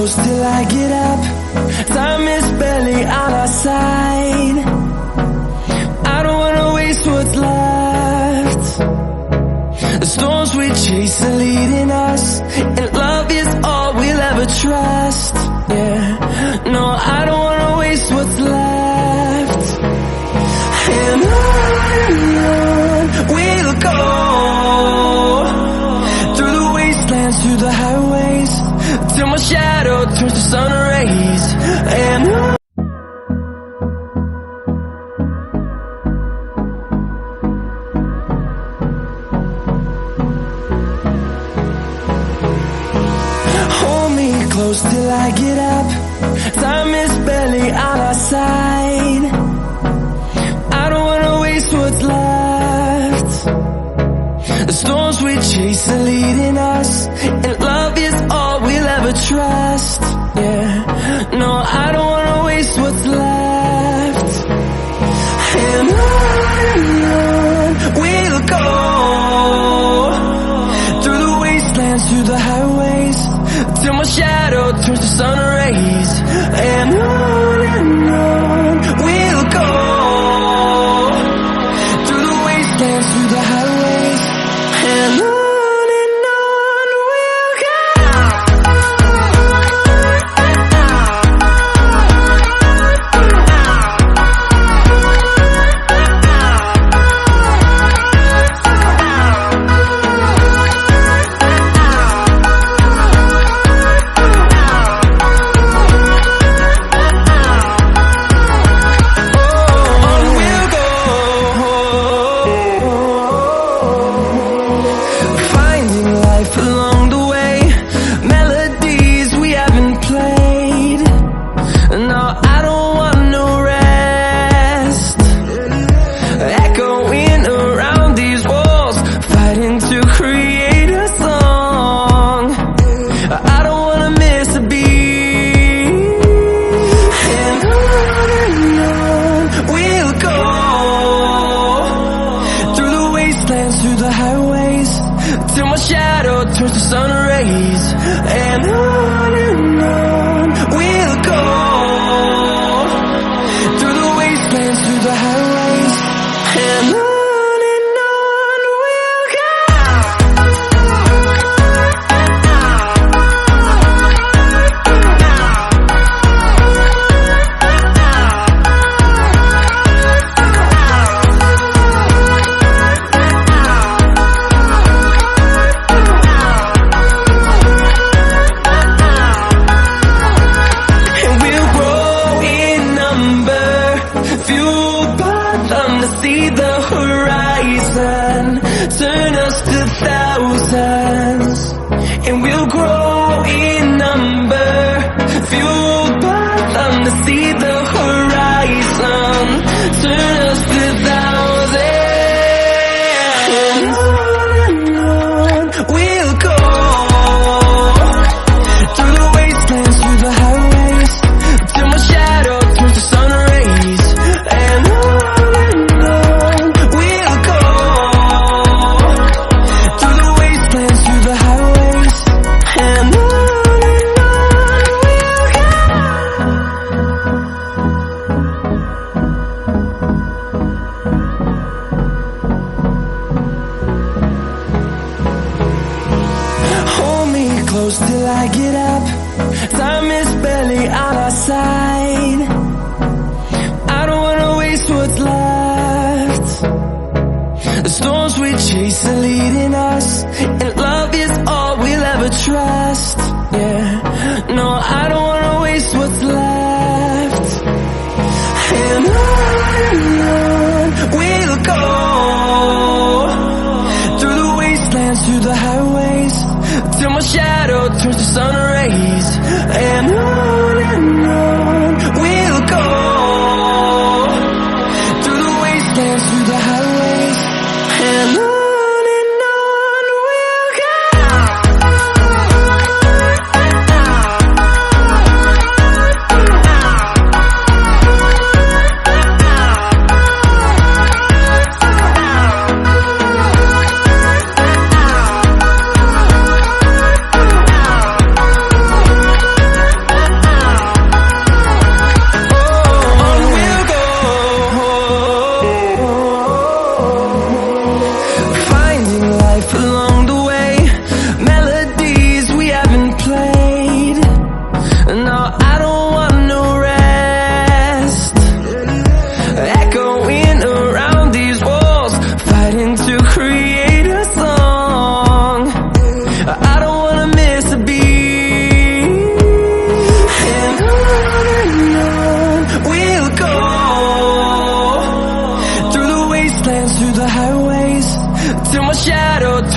close till I get up. Time is barely on our side. I don't wanna waste what's left. The storms we chase are leading us, and love is all we'll ever trust. Yeah, no, I don't wanna waste what's left. And on we'll go, through the wastelands, through the highways, till my shadow turns to sun rays. And hold me close till I get up. Time is barely on our side. I don't wanna waste what's left. The storms we chase are leading us, and love is all we'll ever trust. Yeah, no, I don't wanna waste what's left. And on we'll go, through the wastelands, through the highways, till my shadow turns to sun rays. And on we'll go, through the wastelands, through the highways, and on we'll go. Through the highways, till my shadow turns to sun rays. And on we'll go, through the wastelands, through the highways, and on we'll go. See the horizon, turn us to thousands, and we'll grow in number, fueled by them to see the horizon, turn us to thousands. And on we'll go, through the wastelands, through the highways, till my shadow turns to sun rays. And close till I get up. Time is barely on our side. I don't wanna waste what's left. The storms we chase are leading us, and love is all we'll ever trust. Yeah, no, I don't wanna waste what's left. And on we'll go, through the wastelands, through the highways, till my shadow turns to sun rays. And on we'll go, through the wastelands, through the highways, and on we'll go.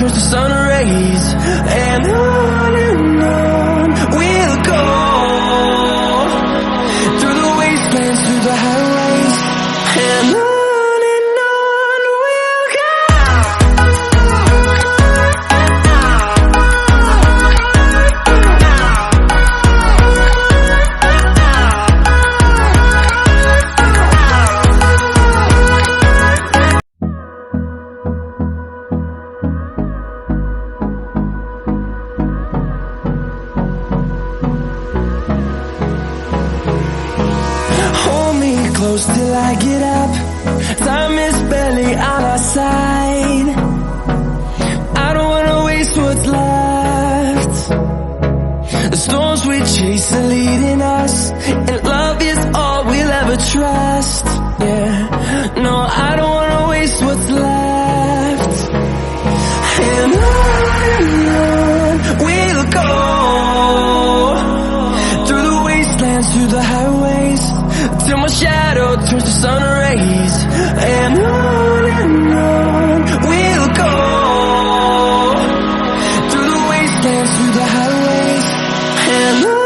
turns to sun rays, and on we'll go, through the wastelands, through the highways, and on we'll go. Close till I get up. Time is barely on our side. I don't wanna waste what's left. The storms we chase are leading us, and love is all we'll ever trust. Yeah, no, I don't wanna waste what's left. And on we'll go, through the wastelands, through the highways, till my shadow turns to sun rays, and on we'll go, through the wastelands, through the highways, and on.